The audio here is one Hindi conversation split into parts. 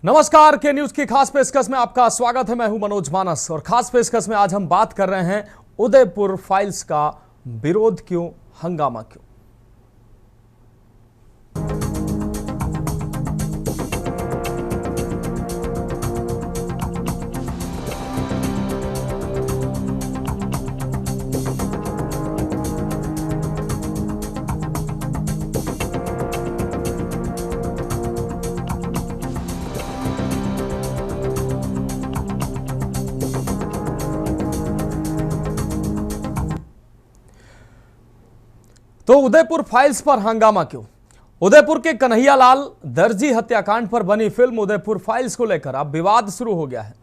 नमस्कार के न्यूज की खास पेशकश में आपका स्वागत है। मैं हूं मनोज मानस और खास पेशकश में आज हम बात कर रहे हैं उदयपुर फाइल्स का विरोध क्यों, हंगामा क्यों। तो उदयपुर फाइल्स पर हंगामा क्यों। उदयपुर के कन्हैयालाल दर्जी हत्याकांड पर बनी फिल्म उदयपुर फाइल्स को लेकर अब विवाद शुरू हो गया है।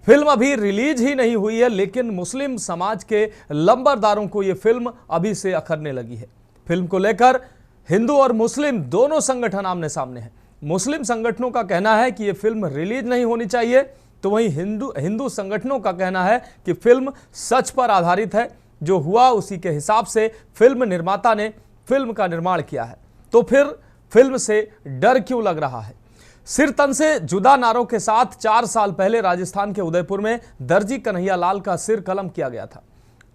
फिल्म अभी रिलीज ही नहीं हुई है, लेकिन मुस्लिम समाज के लंबरदारों को यह फिल्म अभी से अखरने लगी है। फिल्म को लेकर हिंदू और मुस्लिम दोनों संगठन आमने सामने हैं। मुस्लिम संगठनों का कहना है कि यह फिल्म रिलीज नहीं होनी चाहिए, तो वहीं हिंदू संगठनों का कहना है कि फिल्म सच पर आधारित है, जो हुआ उसी के हिसाब से फिल्म निर्माता ने फिल्म का निर्माण किया है। तो फिर फिल्म से डर क्यों लग रहा है। सिर तन से जुदा नारों के साथ 4 साल पहले राजस्थान के उदयपुर में दर्जी कन्हैयालाल का सिर कलम किया गया था,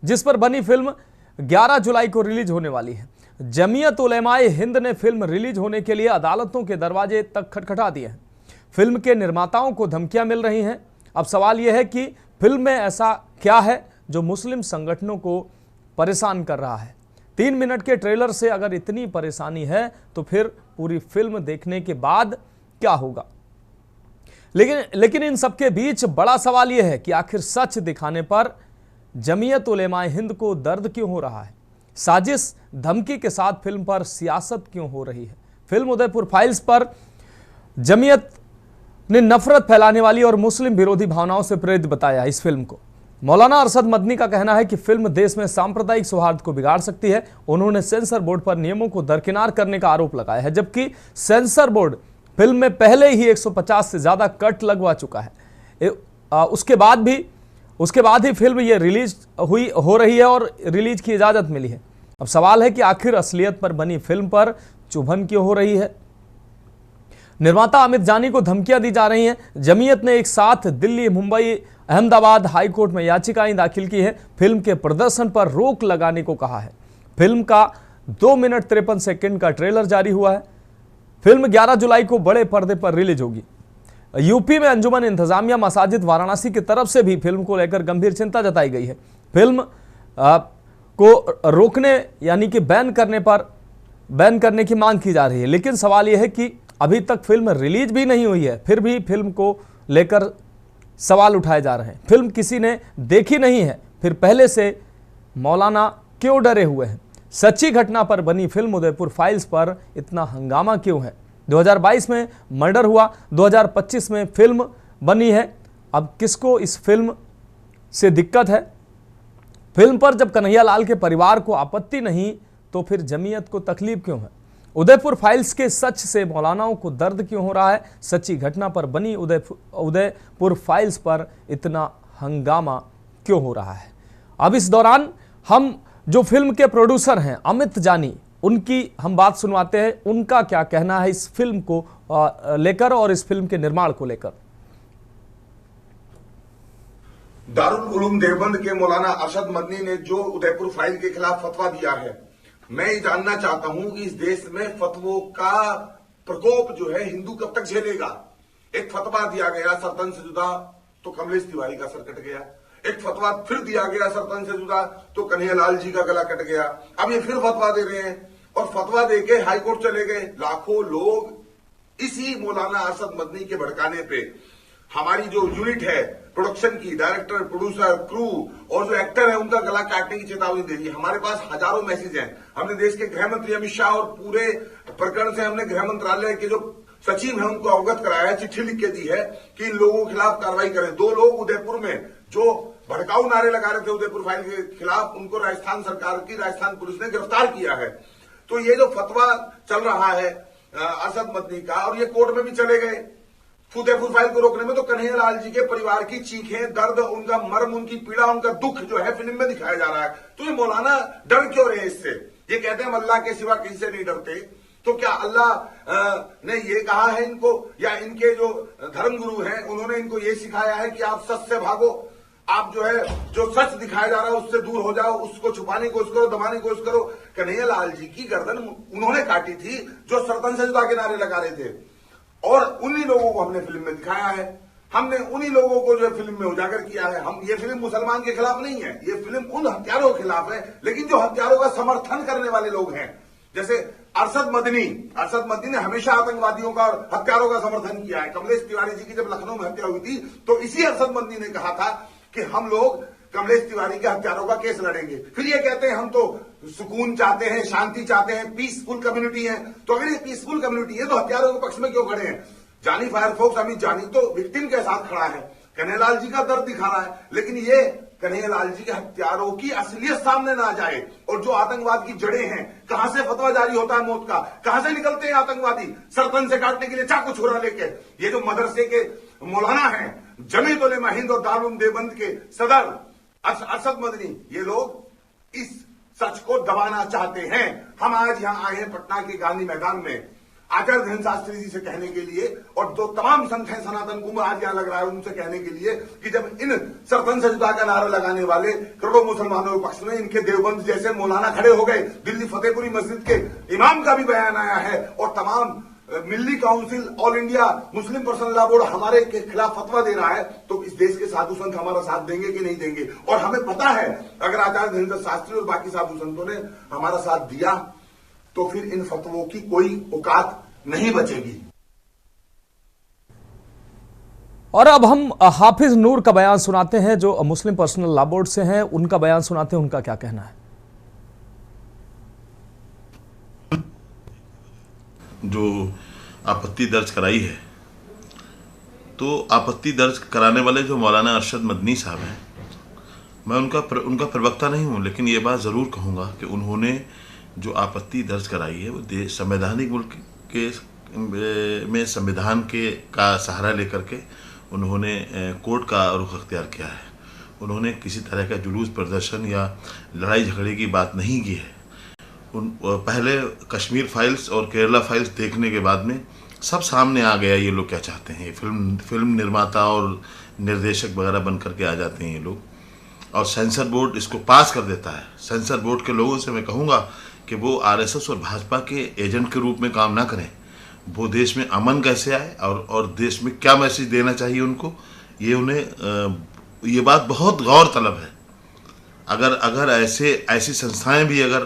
जिस पर बनी फिल्म 11 जुलाई को रिलीज होने वाली है। जमीयत उलेमाए हिंद ने फिल्म रिलीज होने के लिए अदालतों के दरवाजे तक खटखटा दिए हैं। फिल्म के निर्माताओं को धमकियां मिल रही हैं। अब सवाल यह है कि फिल्म में ऐसा क्या है जो मुस्लिम संगठनों को परेशान कर रहा है। 3 मिनट के ट्रेलर से अगर इतनी परेशानी है तो फिर पूरी फिल्म देखने के बाद क्या होगा। लेकिन इन सबके बीच बड़ा सवाल यह है कि आखिर सच दिखाने पर जमीयत उलेमाए हिंद को दर्द क्यों हो रहा है। साजिश धमकी के साथ फिल्म पर सियासत क्यों हो रही है। फिल्म उदयपुर फाइल्स पर जमीयत ने नफरत फैलाने वाली और मुस्लिम विरोधी भावनाओं से प्रेरित बताया इस फिल्म को। मौलाना अरशद मदनी का कहना है कि फिल्म देश में सांप्रदायिक सौहार्द को बिगाड़ सकती है। उन्होंने सेंसर बोर्ड पर नियमों को दरकिनार करने का आरोप लगाया है, जबकि सेंसर बोर्ड फिल्म में पहले ही 150 से ज्यादा कट लगवा चुका है। उसके बाद ही फिल्म ये रिलीज हो रही है और रिलीज की इजाजत मिली है। अब सवाल है कि आखिर असलियत पर बनी फिल्म पर चुभन क्यों हो रही है। निर्माता अमित जानी को धमकियां दी जा रही हैं। जमीयत ने एक साथ दिल्ली, मुंबई, अहमदाबाद हाईकोर्ट में याचिकाएं दाखिल की है। फिल्म के प्रदर्शन पर रोक लगाने को कहा है। फिल्म का 2 मिनट 53 सेकंड का ट्रेलर जारी हुआ है। फिल्म 11 जुलाई को बड़े पर्दे पर रिलीज होगी। यूपी में अंजुमन इंतजामिया मसाजिद वाराणसी की तरफ से भी फिल्म को लेकर गंभीर चिंता जताई गई है। फिल्म को रोकने यानी कि बैन करने की मांग की जा रही है। लेकिन सवाल यह है कि अभी तक फिल्म रिलीज भी नहीं हुई है, फिर भी फिल्म को लेकर सवाल उठाए जा रहे हैं। फिल्म किसी ने देखी नहीं है, फिर पहले से मौलाना क्यों डरे हुए हैं। सच्ची घटना पर बनी फिल्म उदयपुर फाइल्स पर इतना हंगामा क्यों है। 2022 में मर्डर हुआ, 2025 में फिल्म बनी है। अब किसको इस फिल्म से दिक्कत है। फिल्म पर जब कन्हैयालाल के परिवार को आपत्ति नहीं, तो फिर जमीयत को तकलीफ क्यों है। उदयपुर फाइल्स के सच से मौलानाओं को दर्द क्यों हो रहा है। सच्ची घटना पर बनी उदयपुर फाइल्स पर इतना हंगामा क्यों हो रहा है। अब इस दौरान हम जो फिल्म के प्रोड्यूसर हैं अमित जानी, उनकी हम बात सुनवाते हैं, उनका क्या कहना है इस फिल्म को लेकर और इस फिल्म के निर्माण को लेकर। दारुल उलूम देवबंद के मौलाना अरशद मदनी ने जो उदयपुर फाइल के खिलाफ फतवा दिया है, मैं ये जानना चाहता हूं कि इस देश में फतवों का प्रकोप जो है हिंदू कब तक झेलेगा। एक फतवा दिया गया सरतन से जुदा तो कमलेश तिवारी का सर कट गया। एक फतवा फिर दिया गया सरतन से जुदा तो कन्हैयालाल जी का गला कट गया। अब ये फिर फतवा दे रहे हैं और फतवा देके हाईकोर्ट चले गए। लाखों लोग इसी मौलाना अरशद मदनी के भड़काने पे हमारी जो यूनिट है प्रोडक्शन की, डायरेक्टर, प्रोड्यूसर, क्रू और जो एक्टर है, उनका गला काटने की चेतावनी दे रही है। हमारे पास हजारों मैसेज हैं। हमने देश के गृह मंत्री अमित शाह और पूरे प्रकरण से हमने गृह मंत्रालय के जो सचिव है उनको अवगत कराया है, चिट्ठी लिख के दी है कि इन लोगों के खिलाफ कार्रवाई करें। 2 लोग उदयपुर में जो भड़काऊ नारे लगा रहे थे उदयपुर फाइल के खिलाफ, उनको राजस्थान सरकार की राजस्थान पुलिस ने गिरफ्तार किया है। तो ये जो फतवा चल रहा है अरशद मदनी का, और ये कोर्ट में भी चले गए उदयपुर फाइल को रोकने में, तो कन्हैयालाल जी के परिवार की चीखें, दर्द, उनका मर्म, उनकी पीड़ा, उनका दुख जो है फिल्म में दिखाया जा रहा है। तो ये मौलाना डर क्यों रहे इससे। ये कहते हैं हम अल्लाह के सिवा किसी से नहीं डरते। तो क्या अल्लाह ने ये कहा है इनको, या इनके जो धर्मगुरु हैं उन्होंने इनको ये सिखाया है कि आप सच से भागो, आप जो है जो सच दिखाया जा रहा है उससे दूर हो जाओ, उसको छुपाने की कोशिश करो, दबाने की कोशिश करो। कन्हैयालाल जी की गर्दन उन्होंने काटी थी जो सरतन सजदा के नारे लगा रहे थे, और उन्हीं लोगों को हमने फिल्म में दिखाया है। हमने उन्हीं लोगों को जो फिल्म में उजागर किया है। हम ये फिल्म मुसलमान के खिलाफ नहीं है, ये फिल्म उन हत्यारों के खिलाफ है, लेकिन जो हत्यारों का समर्थन करने वाले लोग हैं, जैसे अरशद मदनी ने हमेशा आतंकवादियों का और हत्यारों का समर्थन किया है। कमलेश तिवारी जी की जब लखनऊ में हत्या हुई थी तो इसी अरशद मदनी ने कहा था कि हम लोग कमलेश तिवारी के हत्यारों का केस लड़ेंगे। फिर ये कहते हैं हम तो सुकून चाहते हैं, शांति चाहते हैं, पीसफुल कम्युनिटी है। तो अगर ये पीसफुल कम्युनिटी है तो हत्यारों के पक्ष में क्यों खड़े हैं? जानी फायरफोक्स अमित जानी तो विक्टिम के साथ खड़ा है, कन्हैयालाल जी का दर्द दिखा रहा है, लेकिन ये कन्हैयालाल जी के हत्यारों की असलियत सामने ना जाए और जो आतंकवाद की जड़ें हैं, कहां से फतवा जारी होता है मौत का, कहां से निकलते हैं आतंकवादी सरतन से काटने के लिए चाकू छुरा लेके। ये जो मदरसे के मौलाना हैं, जमीयत उलेमा हिंद और दारुल उलूम देवबंद के सदर अरशद मदनी, ये लोग इस सच को दबाना चाहते हैं। हम आज यहां आए हैं पटना के गांधी मैदान में आचार्य धीरेन्द्र शास्त्री जी से कहने के लिए, और जो तमाम संत हैं सनातन कुंभ आज यहां लग रहा है उनसे कहने के लिए कि जब इन सरतन सजदा का नारा लगाने वाले करोड़ों मुसलमानों के पक्ष में इनके देवबंद जैसे मौलाना खड़े हो गए, दिल्ली फतेहपुरी मस्जिद के इमाम का भी बयान आया है, और तमाम Milli council, all India Muslim personal law board हमारे के खिलाफ फतवा दे रहा है, तो इस देश के साधु संत हमारा साथ देंगे कि नहीं देंगे? और हमें पता है अगर आचार्य धीरेन्द्र शास्त्री और बाकी साधु संतों ने हमारा साथ दिया तो फिर इन फतवों की कोई औकात नहीं बचेगी। और अब हम हाफिज नूर का बयान सुनाते हैं जो मुस्लिम पर्सनल लॉ बोर्ड से हैं, उनका बयान सुनाते हैं, उनका क्या कहना है। जो आपत्ति दर्ज कराई है, तो आपत्ति दर्ज कराने वाले जो मौलाना अरशद मदनी साहब हैं, मैं उनका प्रवक्ता नहीं हूं, लेकिन ये बात ज़रूर कहूँगा कि उन्होंने जो आपत्ति दर्ज कराई है वो संवैधानिक मुल्क के में संविधान के का सहारा लेकर के उन्होंने कोर्ट का रुख अख्तियार किया है। उन्होंने किसी तरह का जुलूस प्रदर्शन या लड़ाई झगड़े की बात नहीं की है। पहले कश्मीर फाइल्स और केरला फाइल्स देखने के बाद में सब सामने आ गया ये लोग क्या चाहते हैं। फिल्म निर्माता और निर्देशक वगैरह बन करके आ जाते हैं ये लोग, और सेंसर बोर्ड इसको पास कर देता है। सेंसर बोर्ड के लोगों से मैं कहूँगा कि वो आरएसएस और भाजपा के एजेंट के रूप में काम ना करें। वो देश में अमन कैसे आए और देश में क्या मैसेज देना चाहिए उनको, ये उन्हें ये बात बहुत गौर तलब है। अगर ऐसी संस्थाएं भी अगर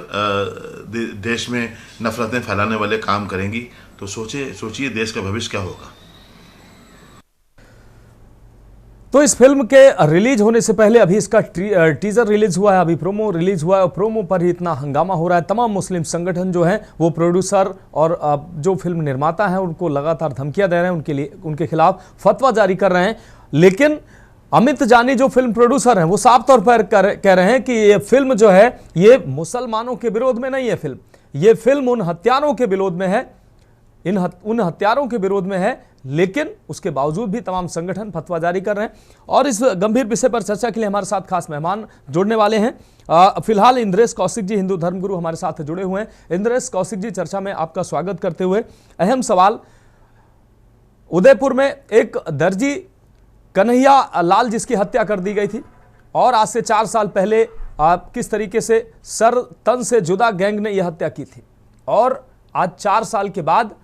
देश में नफरतें फैलाने वाले काम करेंगी तो सोचिए देश का भविष्य क्या होगा। तो इस फिल्म के रिलीज होने से पहले अभी इसका टीजर रिलीज हुआ है, अभी प्रोमो रिलीज हुआ है, और प्रोमो पर ही इतना हंगामा हो रहा है। तमाम मुस्लिम संगठन जो हैं वो प्रोड्यूसर और जो फिल्म निर्माता हैं उनको लगातार धमकियां दे रहे हैं, उनके खिलाफ फतवा जारी कर रहे हैं। लेकिन अमित जानी जो फिल्म प्रोड्यूसर हैं वो साफ तौर पर कह रहे हैं कि ये फिल्म जो है ये मुसलमानों के विरोध में नहीं है। ये फिल्म उन हत्यारों के विरोध में है, उन हत्यारों के विरोध में है, लेकिन उसके बावजूद भी तमाम संगठन फतवा जारी कर रहे हैं। और इस गंभीर विषय पर चर्चा के लिए हमारे साथ खास मेहमान जुड़ने वाले हैं। फिलहाल इंद्रेश कौशिक जी हिंदू धर्मगुरु हमारे साथ जुड़े हुए हैं। इंद्रेश कौशिक जी, चर्चा में आपका स्वागत करते हुए अहम सवाल, उदयपुर में एक दर्जी कन्हैया लाल जिसकी हत्या कर दी गई थी, और आज से 4 साल पहले किस तरीके से सर तन से जुदा गैंग ने यह हत्या की थी, और आज 4 साल के बाद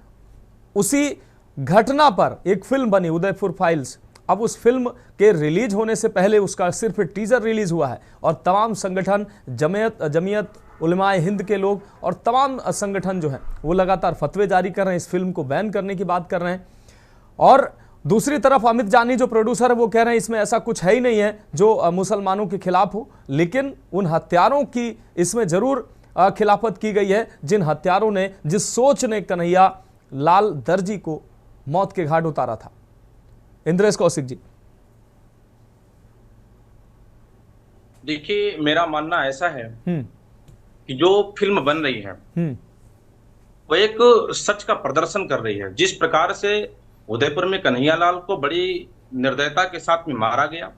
उसी घटना पर एक फिल्म बनी उदयपुर फाइल्स। अब उस फिल्म के रिलीज होने से पहले उसका सिर्फ टीजर रिलीज हुआ है, और तमाम संगठन जमीयत उलेमाए हिंद के लोग और तमाम संगठन जो हैं वो लगातार फतवे जारी कर रहे हैं, इस फिल्म को बैन करने की बात कर रहे हैं। और दूसरी तरफ अमित जानी जो प्रोड्यूसर है वो कह रहे हैं इसमें ऐसा कुछ है ही नहीं है जो मुसलमानों के खिलाफ हो, लेकिन उन हत्यारों की इसमें जरूर खिलाफत की गई है जिन हत्यारों ने, जिस सोच ने कन्हैया लाल दर्जी को मौत के घाट उतारा था। इंद्रेश कौशिक जी। देखिए, मेरा मानना ऐसा है कि जो फिल्म बन रही है वो एक सच का प्रदर्शन कर रही है। जिस प्रकार से उदयपुर में कन्हैयालाल को बड़ी निर्दयता के साथ में मारा गया,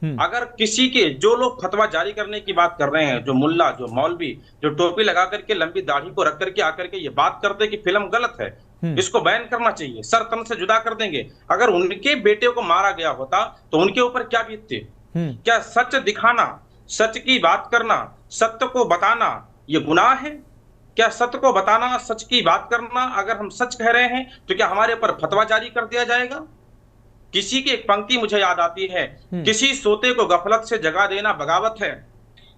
अगर किसी के जो लोग फतवा जारी करने की बात कर रहे हैं, जो मुल्ला, जो मौलवी, जो टोपी लगा करके लंबी दाढ़ी को रख करके आकर के ये बात करते हैं कि फिल्म गलत है, इसको बैन करना चाहिए, सर तन से जुदा कर देंगे, अगर उनके बेटे को मारा गया होता तो उनके ऊपर क्या बीतती? क्या सच दिखाना, सच की बात करना, सत्य को बताना ये गुनाह है? क्या सत्य को बताना, सच की बात करना, अगर हम सच कह रहे हैं तो क्या हमारे ऊपर फतवा जारी कर दिया जाएगा? किसी की एक पंक्ति मुझे याद आती है, किसी सोते को गफलत से जगा देना बगावत है,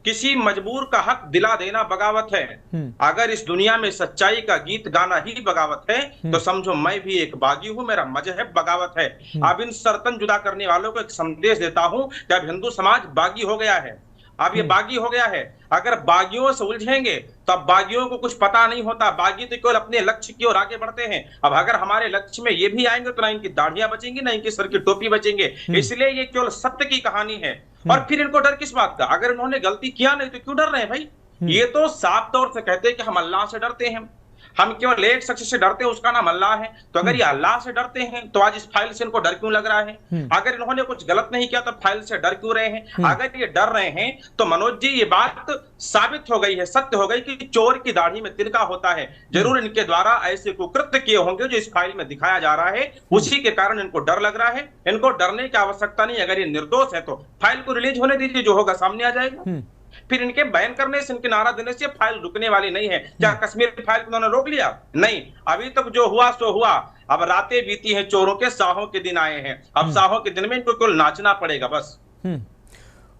किसी मजबूर का हक दिला देना बगावत है। अगर इस दुनिया में सच्चाई का गीत गाना ही बगावत है तो समझो मैं भी एक बागी हूं, मेरा मजहब बगावत है। अब इन सरतन जुदा करने वालों को एक संदेश देता हूं कि अब हिंदू समाज बागी हो गया है, अब ये बागी हो गया है। अगर बागियों से उलझेंगे तो अब बागियों को कुछ पता नहीं होता, बागी तो केवल अपने लक्ष्य की ओर आगे बढ़ते हैं। अब अगर हमारे लक्ष्य में ये भी आएंगे तो ना इनकी दाढ़ियां बचेंगी, ना इनकी सर की टोपी बचेंगे। इसलिए ये केवल सत्य की कहानी है। और फिर इनको डर किस बात का? अगर इन्होंने गलती किया नहीं तो क्यों डर रहे हैं भाई? ये तो साफ तौर से कहते हैं कि हम अल्लाह से डरते हैं, हम केवल एक शख्स से डरते हैं, उसका नाम अल्लाह है। तो अगर ये अल्लाह से डरते हैं तो आज इस फाइल से इनको डर क्यों लग रहा है? अगर इन्होंने कुछ गलत नहीं किया तो फाइल से डर क्यों रहे हैं? अगर ये डर रहे हैं तो मनोज जी ये बात साबित हो गई है, सत्य हो गई कि चोर की दाढ़ी में तिनका होता है। जरूर इनके द्वारा ऐसे कुकृत्य किए होंगे जो इस फाइल में दिखाया जा रहा है, उसी के कारण इनको डर लग रहा है। इनको डरने की आवश्यकता नहीं, अगर ये निर्दोष है तो फाइल को रिलीज होने दीजिए, जो होगा सामने आ जाएगा। फिर इनके बैन करने से, इनके नारा देने से फाइल रुकने वाली नहीं है। क्या कश्मीर फाइल को उन्होंने रोक लिया? नहीं, अभी तक जो हुआ सो हुआ। अब रातें बीती हैं चोरों के, साहों के दिन आए हैं। अब साहों के दिन में इनको केवल नाचना पड़ेगा बस।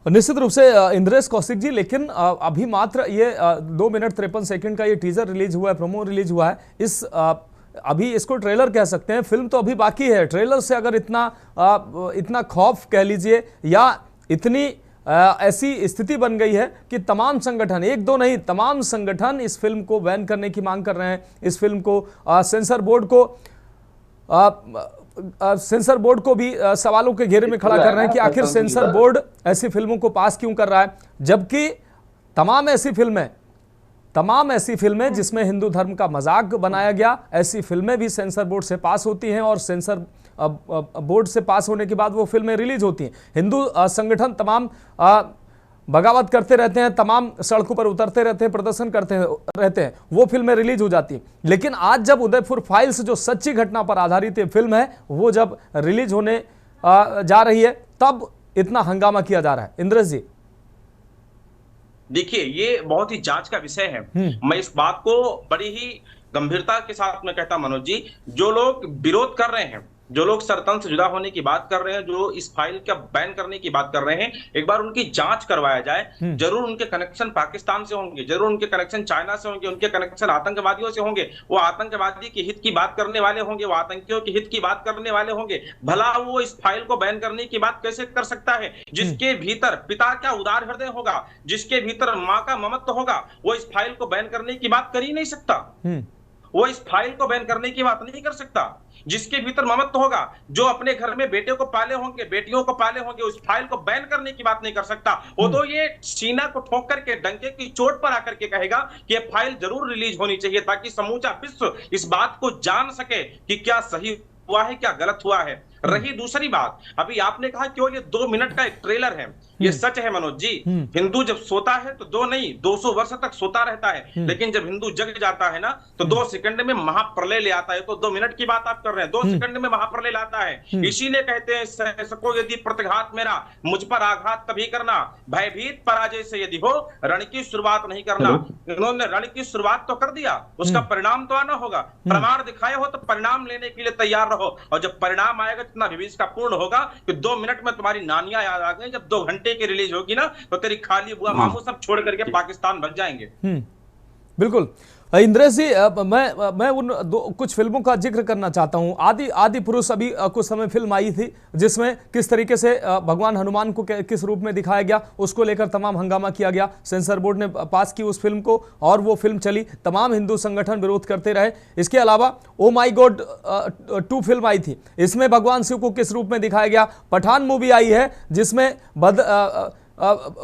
निश्चित रूप से इंद्रेश कौशिक जी, लेकिन अभी मात्र ये 2 मिनट 53 सेकंड का ये टीजर रिलीज हुआ है, प्रोमो रिलीज हुआ है। इस अभी इसको ट्रेलर कह सकते हैं, फिल्म तो अभी बाकी है। ट्रेलर से अगर इतना खौफ कह लीजिए या इतनी ऐसी स्थिति बन गई है कि तमाम संगठन, एक दो नहीं तमाम संगठन इस फिल्म को बैन करने की मांग कर रहे हैं। इस फिल्म को सेंसर बोर्ड को भी सवालों के घेरे में खड़ा कर रहे हैं कि आखिर सेंसर बोर्ड ऐसी फिल्मों को पास क्यों कर रहा है, जबकि तमाम ऐसी फिल्में जिसमें हिंदू धर्म का मजाक बनाया गया, ऐसी फिल्में भी सेंसर बोर्ड से पास होती हैं और सेंसर बोर्ड से पास होने के बाद वो फिल्में रिलीज होती हैं। हिंदू संगठन तमाम बगावत करते रहते हैं, तमाम सड़कों पर उतरते रहते हैं, प्रदर्शन करते रहते हैं, वो फिल्में रिलीज हो जाती हैं। लेकिन आज जब उदयपुर फाइल्स जो सच्ची घटना पर आधारित फिल्म है वो जब रिलीज होने जा रही है तब इतना हंगामा किया जा रहा है। इंद्रेश जी, देखिए ये बहुत ही जांच का विषय है। मैं इस बात को बड़ी ही गंभीरता के साथ में कहता मनोज जी, जो लोग विरोध कर रहे हैं, जो लोग सरतन से जुदा होने की बात कर रहे हैं, जो इस फाइल का बैन करने की बात कर रहे हैं, एक बार उनकी जांच करवाया जाए। जरूर उनके कनेक्शन पाकिस्तान से होंगे, जरूर उनके कनेक्शन चाइना से होंगे, उनके कनेक्शन आतंकवादियों से होंगे, वो आतंकवादी के हित की बात करने वाले होंगे, वो आतंकियों के हित की बात करने वाले होंगे। भला वो इस फाइल को बैन करने की बात कैसे कर सकता है? जिसके भीतर पिता का उदार हृदय होगा, जिसके भीतर माँ का ममत्व होगा, वो इस फाइल को बैन करने की बात कर ही नहीं सकता। वो इस फाइल को बैन करने की बात नहीं कर सकता। जिसके भीतर ममत्व होगा, जो अपने घर में बेटे को पाले होंगे, बेटियों को पाले होंगे, उस फाइल को बैन करने की बात नहीं कर सकता। वो तो ये सीना को ठोक करके, डंके की चोट पर आकर के कहेगा कि ये फाइल जरूर रिलीज होनी चाहिए, ताकि समूचा विश्व इस बात को जान सके कि क्या सही हुआ है, क्या गलत हुआ है। रही दूसरी बात, अभी आपने कहा केवल ये 2 मिनट का एक ट्रेलर है, ये सच है मनोज जी। हिंदू जब सोता है तो 2 नहीं 200 वर्ष तक सोता रहता है, लेकिन जब हिंदू जग जाता है ना तो 2 सेकंड में महाप्रलय ले आता है। तो 2 मिनट की बात आप कर रहे हैं, 2 सेकंड में महाप्रलय लाता है। इसीलिए कहते हैं सको यदि प्रतिघात मेरा, मुझ पर आघात तभी करना, भयभीत पराजय से यदि हो रण की शुरुआत नहीं करना। इन्होंने रण की शुरुआत तो कर दिया, उसका परिणाम तो आना होगा। प्रमाण दिखाए हो तो परिणाम लेने के लिए तैयार रहो, और जब परिणाम आएगा इतना विवेक का पूर्ण होगा कि 2 मिनट में तुम्हारी नानियां याद आ गई। जब 2 घंटे की रिलीज होगी ना तो तेरी खाली बुआ मामू सब छोड़ करके पाकिस्तान भग जाएंगे। बिल्कुल। इंद्रेश जी, मैं उन कुछ फिल्मों का जिक्र करना चाहता हूं। आदि पुरुष अभी कुछ समय फिल्म आई थी जिसमें किस तरीके से भगवान हनुमान को किस रूप में दिखाया गया, उसको लेकर तमाम हंगामा किया गया। सेंसर बोर्ड ने पास की उस फिल्म को और वो फिल्म चली, तमाम हिंदू संगठन विरोध करते रहे। इसके अलावा ओ माई गॉड 2 फिल्म आई थी, इसमें भगवान शिव को किस रूप में दिखाया गया। पठान मूवी आई है जिसमें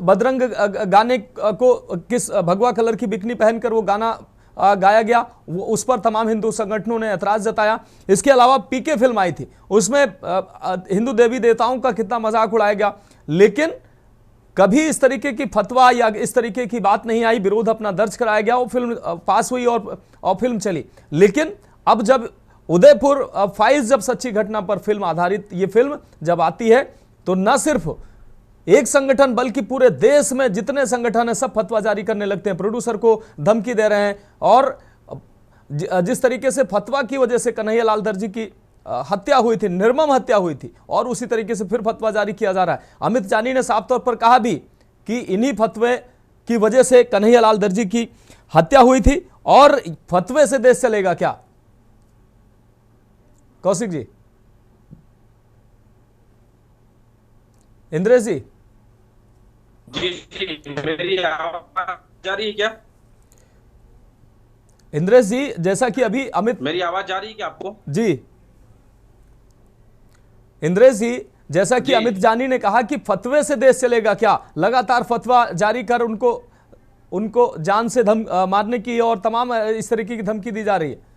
बदरंग गाने को किस भगवा कलर की बिकनी पहनकर वो गाना गाया गया, उस पर तमाम हिंदू संगठनों ने ऐतराज जताया। इसके अलावा पीके फिल्म आई थी, उसमें हिंदू देवी देवताओं का कितना मजाक उड़ाया गया, लेकिन कभी इस तरीके की फतवा या इस तरीके की बात नहीं आई, विरोध अपना दर्ज कराया गया, वो फिल्म पास हुई और फिल्म चली। लेकिन अब जब उदयपुर फाइल्स, जब सच्ची घटना पर फिल्म आधारित ये फिल्म जब आती है, तो न सिर्फ एक संगठन बल्कि पूरे देश में जितने संगठन है सब फतवा जारी करने लगते हैं, प्रोड्यूसर को धमकी दे रहे हैं। और जिस तरीके से फतवा की वजह से कन्हैयालाल दर्जी की हत्या हुई थी, निर्मम हत्या हुई थी, और उसी तरीके से फिर फतवा जारी किया जा रहा है। अमित जानी ने साफ तौर पर कहा भी कि इन्हीं फतवे की वजह से कन्हैयालाल दर्जी की हत्या हुई थी, और फतवे से देश चलेगा क्या? कौशिक जी, इंद्रेश जी। जी, मेरी आवाज जा रही है क्या? इंद्रेश जी, जैसा कि अभी अमित, मेरी आवाज जा रही है क्या आपको? जी इंद्रेश जी, जैसा कि अमित जानी ने कहा कि फतवे से देश चलेगा क्या? लगातार फतवा जारी कर उनको जान से मारने की और तमाम इस तरीके की धमकी दी जा रही है।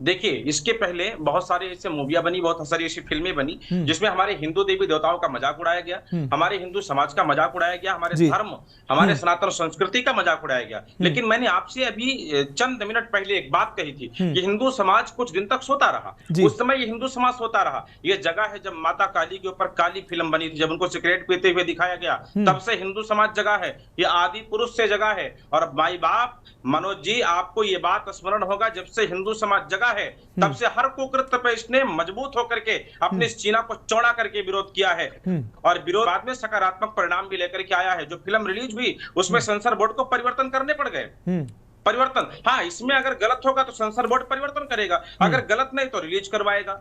देखिए, इसके पहले बहुत सारे ऐसे मूवियां बनी, बहुत सारी ऐसी फिल्में बनी जिसमें हमारे हिंदू देवी देवताओं का मजाक उड़ाया गया, हमारे हिंदू समाज का मजाक उड़ाया गया, हमारे धर्म, हमारे सनातन संस्कृति का मजाक उड़ाया गया। लेकिन मैंने आपसे अभी चंद मिनट पहले एक बात कही थी कि हिंदू समाज कुछ दिन तक सोता रहा। उस समय ये हिंदू समाज सोता रहा। ये जगह है जब माता काली के ऊपर काली फिल्म बनी थी, जब उनको सिगरेट पीते हुए दिखाया गया, तब से हिंदू समाज जगह है। ये आदि पुरुष से जगह है। और माई बाप मनोज जी, आपको ये बात स्मरण होगा, जब से हिंदू समाज जगह है तब से हर कुकृत्य पे इसने मजबूत होकर के अपने सीना को चौड़ा करके विरोध किया है, और विरोध बाद में सकारात्मक परिणाम भी लेकर के आया है। जो फिल्म रिलीज हुई उसमें सेंसर बोर्ड को परिवर्तन करने पड़ गए। परिवर्तन, हाँ, इसमें अगर गलत होगा तो सेंसर बोर्ड परिवर्तन करेगा, अगर गलत नहीं तो रिलीज करवाएगा।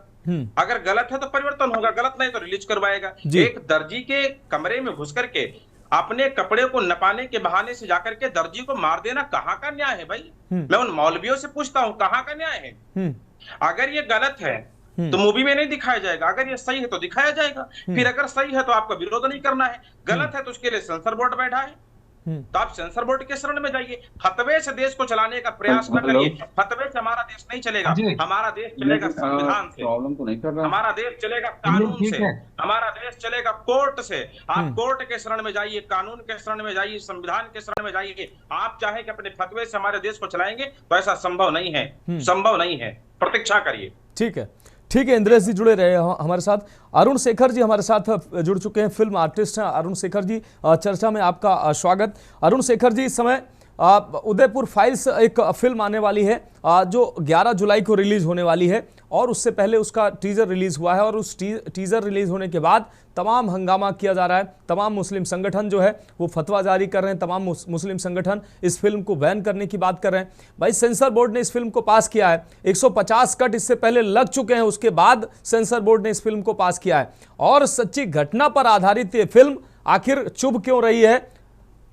अगर गलत है तो परिवर्तन होगा, गलत नहीं तो रिलीज करवाएगा। एक दर्जी के कमरे में घुस करके अपने कपड़े को नपाने के बहाने से जाकर के दर्जी को मार देना कहाँ का न्याय है भाई? मैं उन मौलवियों से पूछता हूँ, कहाँ का न्याय है? अगर ये गलत है तो मूवी में नहीं दिखाया जाएगा, अगर ये सही है तो दिखाया जाएगा। फिर अगर सही है तो आपको विरोध नहीं करना है, गलत है तो उसके लिए सेंसर बोर्ड बैठा है, तो आप सेंसर बोर्ड के शरण में जाइए। फतवे से देश को चलाने का प्रयास न करिए। फतवे से हमारा देश नहीं चलेगा, हमारा देश चलेगा संविधान से, हमारा देश चलेगा कानून से, हमारा देश चलेगा कोर्ट से। आप कोर्ट के शरण में जाइए, कानून के शरण में जाइए, संविधान के शरण में जाइए। आप चाहे कि अपने फतवे से हमारे देश को चलाएंगे तो ऐसा संभव नहीं है, संभव नहीं है। प्रतीक्षा करिए। ठीक है, ठीक है। इंद्रेश जी जुड़े रहे हमारे साथ। अरुण शेखर जी हमारे साथ जुड़ चुके हैं, फिल्म आर्टिस्ट हैं। अरुण शेखर जी, चर्चा में आपका स्वागत। अरुण शेखर जी, इस समय उदयपुर फाइल्स एक फिल्म आने वाली है जो 11 जुलाई को रिलीज होने वाली है, और उससे पहले उसका टीजर रिलीज हुआ है, और उस टीजर रिलीज होने के बाद तमाम हंगामा किया जा रहा है। तमाम मुस्लिम संगठन जो है वो फतवा जारी कर रहे हैं, तमाम मुस्लिम संगठन इस फिल्म को बैन करने की बात कर रहे हैं। भाई, सेंसर बोर्ड ने इस फिल्म को पास किया है, 150 कट इससे पहले लग चुके हैं, उसके बाद सेंसर बोर्ड ने इस फिल्म को पास किया है। और सच्ची घटना पर आधारित ये फिल्म आखिर चुभ क्यों रही है?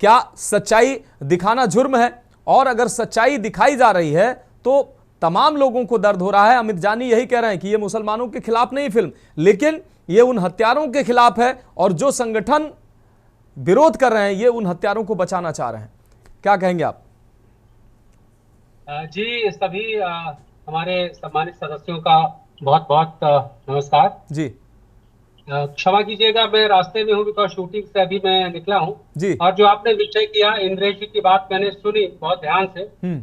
क्या सच्चाई दिखाना जुर्म है? और अगर सच्चाई दिखाई जा रही है तो तमाम लोगों को दर्द हो रहा है। अमित जानी यही कह रहे हैं कि ये मुसलमानों के खिलाफ नहीं फिल्म, लेकिन ये उन हत्यारों के खिलाफ है, और जो संगठन विरोध कर रहे हैं ये उन हत्यारों को बचाना चाह रहे हैं। क्या कहेंगे आप? जी, सभी हमारे सम्मानित सदस्यों का बहुत बहुत नमस्कार जी। क्षमा कीजिएगा, मैं रास्ते में हूँ, बिकॉज शूटिंग से अभी मैं निकला हूँ जी। और जो आपने विषय किया, इंद्रेश जी की बात मैंने सुनी बहुत ध्यान से,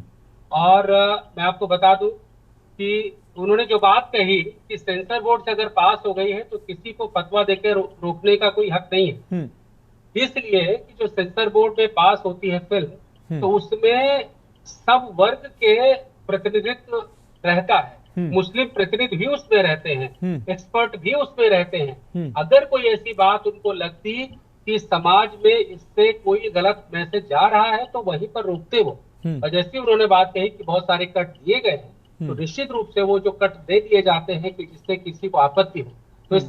और मैं आपको बता दूं कि उन्होंने जो बात कही कि सेंसर बोर्ड से अगर पास हो गई है तो किसी को फतवा देकर रोकने का कोई हक नहीं है। इसलिए कि जो सेंसर बोर्ड में पास होती है फिल्म, तो उसमें सब वर्ग के प्रतिनिधित्व रहता है। मुस्लिम प्रतिनिधि भी उसमें रहते हैं, एक्सपर्ट भी उसमें रहते हैं। अगर कोई ऐसी बात उनको लगती कि समाज में इससे कोई गलत मैसेज जा रहा है तो वहीं पर रोकते वो। और जैसे उन्होंने बात कही कि बहुत सारे कट दिए गए हैं, तो निश्चित रूप से वो जो कट दे दिए जाते हैं कि जिससे किसी को आपत्ति हो, तो इस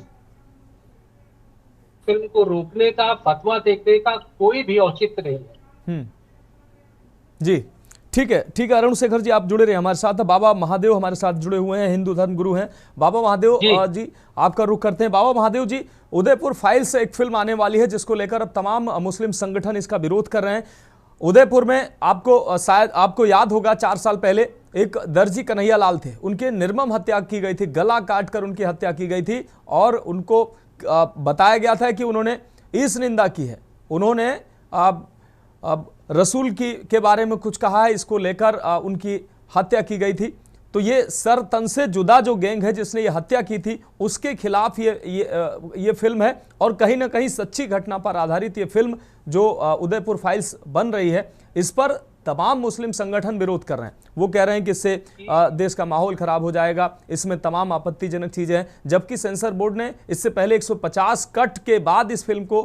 फिल्म को रोकने का, फतवा देने का कोई भी औचित्य नहीं है। जी, ठीक है, ठीक है। अरुण शेखर जी, आप जुड़े रहे हमारे साथ। बाबा महादेव हमारे साथ जुड़े हुए हैं, हिंदू धर्म गुरु हैं। बाबा महादेव जी, आपका रुख करते हैं। बाबा महादेव जी, उदयपुर फाइल्स एक फिल्म आने वाली है जिसको लेकर अब तमाम मुस्लिम संगठन इसका विरोध कर रहे हैं। उदयपुर में आपको शायद आपको याद होगा 4 साल पहले एक दर्जी कन्हैया लाल थे, उनके निर्मम हत्या की गई थी, गला काटकर उनकी हत्या की गई थी और उनको बताया गया था कि उन्होंने इस निंदा की है, उन्होंने रसूल के बारे में कुछ कहा है, इसको लेकर उनकी हत्या की गई थी। तो ये सर तन से जुदा जो गैंग है जिसने ये हत्या की थी उसके खिलाफ ये फिल्म है और कहीं ना कहीं सच्ची घटना पर आधारित ये फिल्म जो उदयपुर फाइल्स बन रही है, इस पर तमाम मुस्लिम संगठन विरोध कर रहे हैं। वो कह रहे हैं कि इससे देश का माहौल खराब हो जाएगा, इसमें तमाम आपत्तिजनक चीजें हैं, जबकि सेंसर बोर्ड ने इससे पहले 150 कट के बाद इस फिल्म को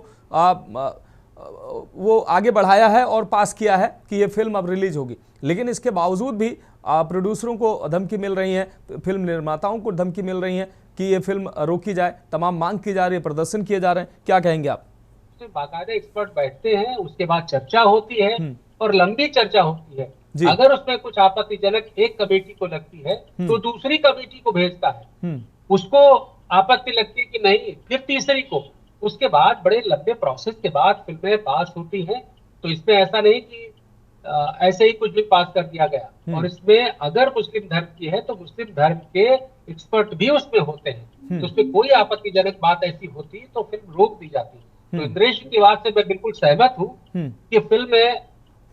वो आगे बढ़ाया है और पास किया है कि ये फिल्म अब रिलीज होगी। लेकिन इसके बावजूद भी प्रोड्यूसरों को धमकी मिल रही है, फिल्म निर्माताओं को धमकी मिल रही है कि ये फिल्म रोकी जाए, तमाम मांग की जा रही है, प्रदर्शन किए जा रहे हैं। क्या कहेंगे आप? बाकायदा एक्सपर्ट बैठते हैं, उसके बाद चर्चा होती है और लंबी चर्चा होती है। अगर उसमें कुछ आपत्तिजनक एक कमेटी को लगती है तो दूसरी कमेटी को भेजता है, उसको आपत्ति लगती है कि नहीं, फिर तीसरी को, उसके बाद बड़े लंबे प्रोसेस के बाद फिल्में पास होती हैं। तो इसमें ऐसा नहीं कि ऐसे ही कुछ भी पास कर दिया गया। और इसमें अगर मुस्लिम धर्म की है तो मुस्लिम धर्म के एक्सपर्ट भी उसमें होते हैं, तो उसमें कोई आपत्तिजनक बात ऐसी होती तो फिल्म रोक दी जाती। तो इंद्रेश की बात से मैं बिल्कुल सहमत हूँ कि फिल्म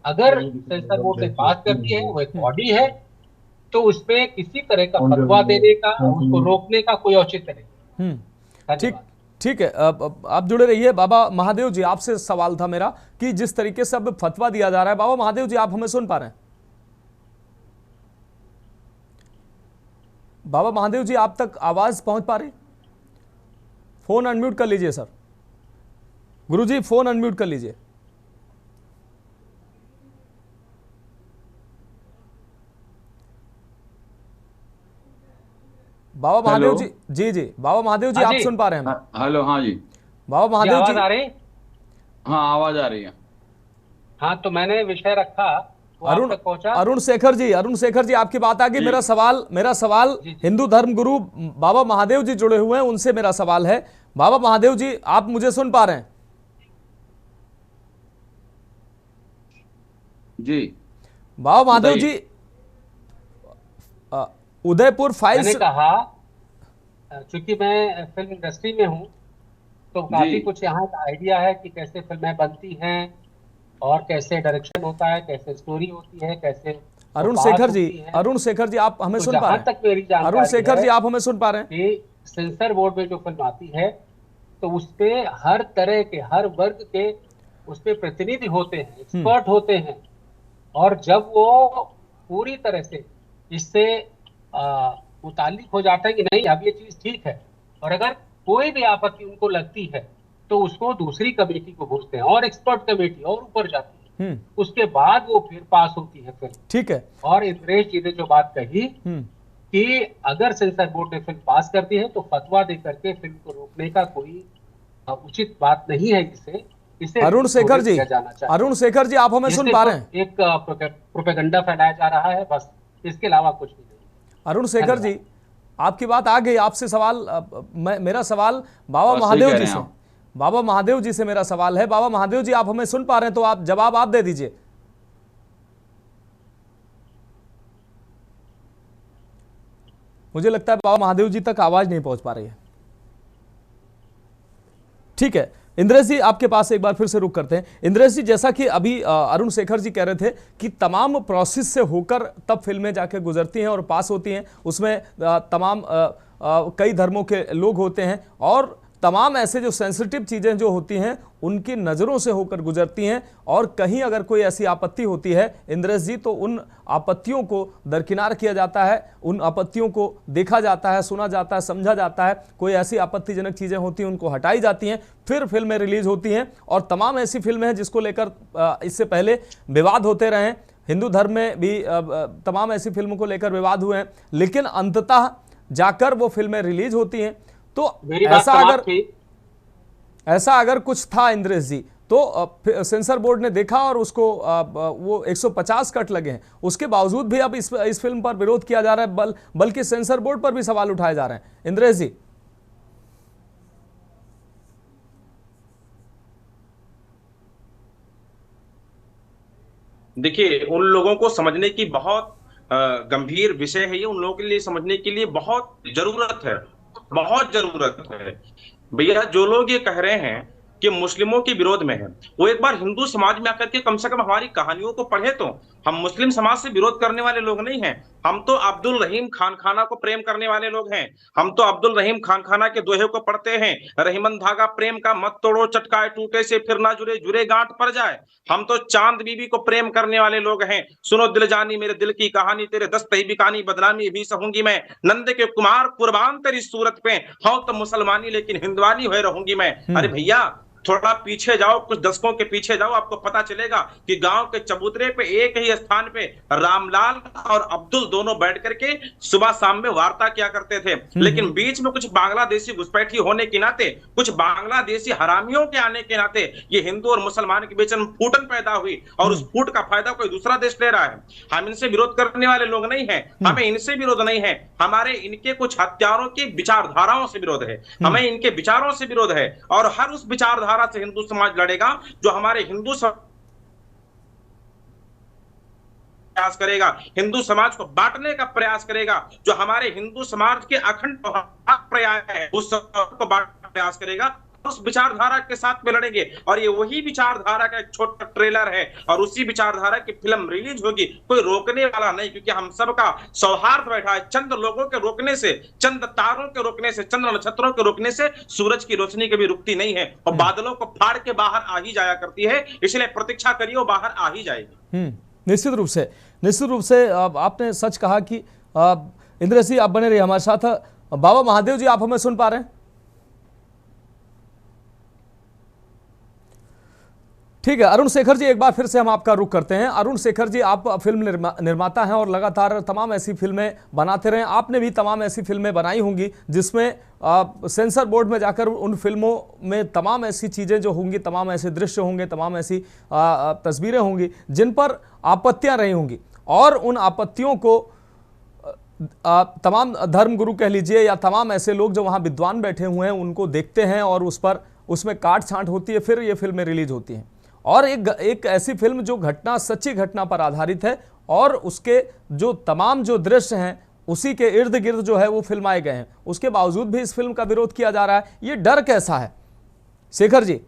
अगर सेंसर बोर्ड ने पास कर दी है, वो एक बॉडी है, तो उसमें किसी तरह का फतवा देने का, उसको रोकने का कोई औचित्य नहीं। ठीक है, आप जुड़े रहिए। बाबा महादेव जी, आपसे सवाल था मेरा कि जिस तरीके से अब फतवा दिया जा रहा है, बाबा महादेव जी आप हमें सुन पा रहे हैं? बाबा महादेव जी आप तक आवाज पहुंच पा रही? फोन अनम्यूट कर लीजिए सर। गुरुजी फोन अनम्यूट कर लीजिए। बाबा महादेव जी, जी जी बाबा महादेव जी आप सुन पा रहे हैं? हेलो, हाँ जी बाबा महादेव जी, आवाज आ रही? हाँ आवाज आ रही है। हाँ तो मैंने विषय रखा, अरुण शेखर जी आपकी बात आ गई। मेरा सवाल हिंदू धर्म गुरु बाबा महादेव जी जुड़े हुए हैं, उनसे मेरा सवाल है। बाबा महादेव जी आप मुझे सुन पा रहे हैं? जी बाबा महादेव जी, उदयपुर फाइल्स, मैंने कहा चूंकि मैं फिल्म इंडस्ट्री में हूँ तो काफी कुछ यहाँ का आइडिया है कि कैसे फिल्में बनती हैं और कैसे डायरेक्शन होता है, कैसे स्टोरी होती है, कैसे। अरुण शेखर जी आप हमें सुन पा रहे हैं? तक मेरी जानकारी, अरुण शेखर जी आप हमें सुन पा रहे हैं? कि सेंसर बोर्ड में जो फिल्म आती है तो उसपे हर तरह के, हर वर्ग के उसपे प्रतिनिधि होते हैं, एक्सपर्ट होते हैं, और जब वो पूरी तरह से इससे मुताल्लिक हो जाता है कि नहीं अब ये चीज ठीक है, और अगर कोई भी आपत्ति उनको लगती है तो उसको दूसरी कमेटी को भेजते हैं और एक्सपर्ट कमेटी और ऊपर जाती है, उसके बाद वो फिर पास होती है फिल्म। ठीक है। और इंद्रेश जी ने जो बात कही कि अगर सेंसर बोर्ड ने फिल्म पास कर दी है तो फतवा दे करके फिल्म को रोकने का कोई उचित बात नहीं है। इसे अरुण शेखर जी आप हमें सुन पा रहे हैं? एक प्रोपेगेंडा फैलाया जा रहा है, बस, इसके अलावा कुछ नहीं। अरुण शेखर जी आपकी बात आ गई। आपसे सवाल, मेरा सवाल बाबा महादेव जी से, बाबा महादेव जी से मेरा सवाल है। बाबा महादेव जी आप हमें सुन पा रहे हैं? तो आप जवाब आप दे दीजिए। मुझे लगता है बाबा महादेव जी तक आवाज नहीं पहुंच पा रही है। ठीक है, इंद्रेश जी आपके पास एक बार फिर से रुक करते हैं। इंद्रेश जी, जैसा कि अभी अरुण शेखर जी कह रहे थे कि तमाम प्रोसेस से होकर तब फिल्में जाके गुजरती हैं और पास होती हैं, उसमें तमाम कई धर्मों के लोग होते हैं और तमाम ऐसे जो सेंसिटिव चीज़ें जो होती हैं उनकी नज़रों से होकर गुजरती हैं, और कहीं अगर कोई ऐसी आपत्ति होती है इंद्रेश जी तो उन आपत्तियों को दरकिनार किया जाता है, उन आपत्तियों को देखा जाता है, सुना जाता है, समझा जाता है। कोई ऐसी आपत्तिजनक चीज़ें होती हैं उनको हटाई जाती हैं, फिर फिल्में रिलीज होती हैं। और तमाम ऐसी फिल्में हैं जिसको लेकर इससे पहले विवाद होते रहे हैं, हिंदू धर्म में भी तमाम ऐसी फिल्मों को लेकर विवाद हुए हैं, लेकिन अंततः जाकर वो फिल्में रिलीज होती हैं। तो ऐसा अगर कुछ था इंद्रेश जी तो सेंसर बोर्ड ने देखा और उसको वो 150 कट लगे हैं, उसके बावजूद भी अब इस फिल्म पर विरोध किया जा रहा है, बल्कि सेंसर बोर्ड पर भी सवाल उठाए जा रहे हैं। इंद्रेश जी, देखिए, उन लोगों को समझने की बहुत गंभीर विषय है ये, उन लोगों के लिए समझने के लिए बहुत जरूरत है, बहुत जरूरत है। भैया, जो लोग ये कह रहे हैं कि मुस्लिमों के विरोध में है, वो एक बार हिंदू समाज में आकर के कम से कम हमारी कहानियों को पढ़े तो। हम मुस्लिम समाज से विरोध करने वाले लोग नहीं हैं। हम तो अब्दुल रहीम खान खाना को प्रेम करने वाले लोग हैं। हम तो अब्दुल रहीम खान खाना के दोहे को पढ़ते हैं, रहीमन धागा प्रेम का मत तोड़ो, चटकाए टूटे से फिर ना जुड़े, जुड़े गांठ पड़ जाए। हम तो चांद बीबी को प्रेम करने वाले लोग हैं। सुनो दिल जानी मेरे दिल की कहानी, तेरे दस्ते ही बिकानी, बदनामी भी सहूंगी मैं। नंद के कुमार कुर्बान तेरी सूरत पे, हूं तो मुसलमानी लेकिन हिंदवानी हुए रहूंगी मैं। अरे भैया, थोड़ा पीछे जाओ, कुछ दशकों के पीछे जाओ, आपको पता चलेगा कि गांव के चबूतरे पे एक ही स्थान पे रामलाल और अब्दुल दोनों बैठ करके सुबह शाम में वार्ता किया करते थे। लेकिन बीच में कुछ बांग्लादेशी घुसपैठी होने के नाते, कुछ बांग्लादेशी हरामियों के आने के नाते ये हिंदू और मुसलमान के बीच में फूटन पैदा हुई, और उस फूट का फायदा कोई दूसरा देश ले रहा है। हम इनसे विरोध करने वाले लोग नहीं है, हमें इनसे विरोध नहीं है, हमारे इनके कुछ हत्यारों की विचारधाराओं से विरोध है, हमें इनके विचारों से विरोध है। और हर उस विचारधारा से हिंदू समाज लड़ेगा जो हमारे प्रयास करेगा, हिंदू समाज को बांटने का प्रयास करेगा, जो हमारे हिंदू समाज के अखंड प्रयास है उस को बांटने का प्रयास करेगा, उस विचारधारा के साथ में लड़ेंगे। और ये वही विचारधारा का एक छोटा ट्रेलर है, और उसी विचारधारा की फिल्म रिलीज होगी, कोई रोकने वाला नहीं, क्योंकि हम सबका सौहार्द बैठा है। चंद लोगों के रोकने से, चंद तारों के रोकने से, चंद्र नक्षत्रों के रोकने से सूरज की रोशनी कभी रुकती नहीं है, और बादलों को फाड़ के बाहर आ ही जाया करती है। इसलिए प्रतीक्षा करिए, वो बाहर आ ही जाएगी। निश्चित रूप से आपने सच कहा कि इंद्रेश जी आप बने रहिए हमारे साथ। बाबा महादेव जी, आप हमें सुन पा रहे हैं? ठीक है अरुण शेखर जी, एक बार फिर से हम आपका रुख करते हैं। अरुण शेखर जी, आप फिल्म निर्माता हैं और लगातार तमाम ऐसी फिल्में बनाते रहे। आपने भी तमाम ऐसी फिल्में बनाई होंगी जिसमें सेंसर बोर्ड में जाकर उन फिल्मों में तमाम ऐसी चीज़ें जो होंगी, तमाम ऐसे दृश्य होंगे, तमाम ऐसी तस्वीरें होंगी जिन पर आपत्तियां रही होंगी, और उन आपत्तियों को तमाम धर्मगुरु कह लीजिए या तमाम ऐसे लोग जो वहाँ विद्वान बैठे हुए हैं उनको देखते हैं, और उसमें काट छांट होती है, फिर ये फिल्में रिलीज होती हैं। और एक ऐसी फिल्म जो सच्ची घटना पर आधारित है, और उसके जो तमाम जो दृश्य हैं उसी के इर्द गिर्द जो है वो फिल्माए गए हैं, उसके बावजूद भी इस फिल्म का विरोध किया जा रहा है। ये डर कैसा है शेखर जी?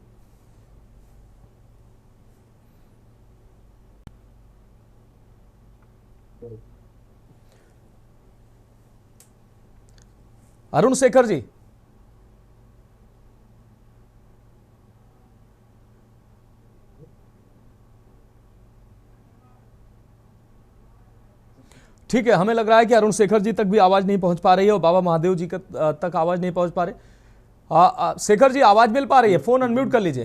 अरुण शेखर जी, ठीक है, हमें लग रहा है कि अरुण शेखर जी तक भी आवाज नहीं पहुंच पा रही है और बाबा महादेव जी तक आवाज नहीं पहुंच पा रही। शेखर जी, आवाज मिल पा रही है? फोन अनम्यूट कर लीजिए।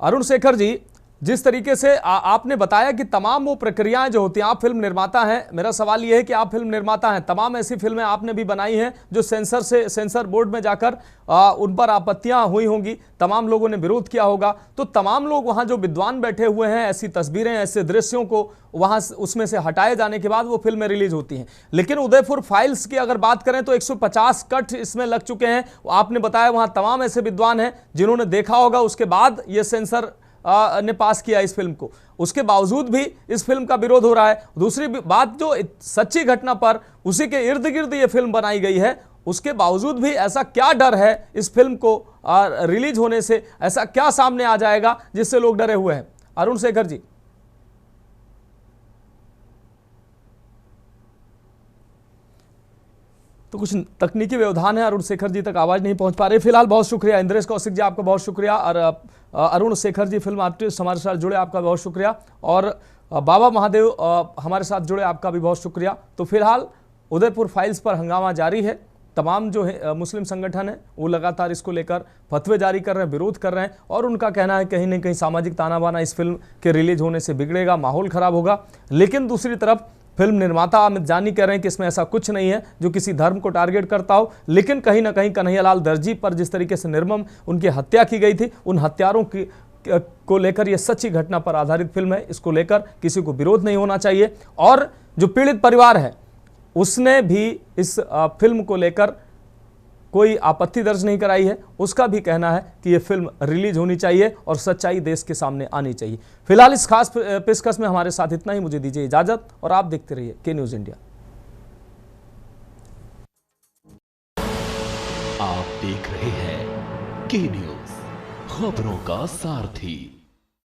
अरुण शेखर जी, जिस तरीके से आपने बताया कि तमाम वो प्रक्रियाएं जो होती हैं, आप फिल्म निर्माता हैं, मेरा सवाल यह है कि आप फिल्म निर्माता हैं, तमाम ऐसी फिल्में आपने भी बनाई हैं जो सेंसर बोर्ड में जाकर उन पर आपत्तियां हुई होंगी, तमाम लोगों ने विरोध किया होगा, तो तमाम लोग वहां जो विद्वान बैठे हुए हैं, ऐसी तस्वीरें, ऐसे दृश्यों को वहां उसमें से हटाए जाने के बाद वो फिल्में रिलीज होती हैं। लेकिन उदयपुर फाइल्स की अगर बात करें तो 150 कट इसमें लग चुके हैं। आपने बताया वहां तमाम ऐसे विद्वान हैं जिन्होंने देखा होगा, उसके बाद ये सेंसर ने पास किया इस फिल्म को, उसके बावजूद भी इस फिल्म का विरोध हो रहा है। दूसरी बात, जो सच्ची घटना पर उसी के इर्द गिर्द ये फिल्म बनाई गई है, उसके बावजूद भी ऐसा क्या डर है इस फिल्म को रिलीज होने से? ऐसा क्या सामने आ जाएगा जिससे लोग डरे हुए हैं? अरुण शेखर जी। तो कुछ तकनीकी व्यवधान है, अरुण शेखर जी तक आवाज नहीं पहुंच पा रही। फिलहाल बहुत शुक्रिया इंद्रेश कौशिक जी, आपका बहुत शुक्रिया, और अरुण शेखर जी फिल्म आर्टिस्ट हमारे साथ जुड़े, आपका बहुत शुक्रिया, और बाबा महादेव हमारे साथ जुड़े, आपका भी बहुत शुक्रिया। तो फिलहाल उदयपुर फाइल्स पर हंगामा जारी है। तमाम जो है मुस्लिम संगठन है वो लगातार इसको लेकर फतवे जारी कर रहे हैं, विरोध कर रहे हैं, और उनका कहना है कहीं ना कहीं सामाजिक ताना बाना इस फिल्म के रिलीज होने से बिगड़ेगा, माहौल खराब होगा। लेकिन दूसरी तरफ फिल्म निर्माता अमित जानी कह रहे हैं कि इसमें ऐसा कुछ नहीं है जो किसी धर्म को टारगेट करता हो। लेकिन कहीं ना कहीं कन्हैयालाल दर्जी पर जिस तरीके से निर्मम उनकी हत्या की गई थी, उन हत्यारों की को लेकर यह सच्ची घटना पर आधारित फिल्म है, इसको लेकर किसी को विरोध नहीं होना चाहिए। और जो पीड़ित परिवार है उसने भी इस फिल्म को लेकर कोई आपत्ति दर्ज नहीं कराई है। उसका भी कहना है कि यह फिल्म रिलीज होनी चाहिए और सच्चाई देश के सामने आनी चाहिए। फिलहाल इस खास पेशकश में हमारे साथ इतना ही। मुझे दीजिए इजाजत और आप देखते रहिए के न्यूज इंडिया। आप देख रहे हैं के न्यूज, खबरों का सारथी।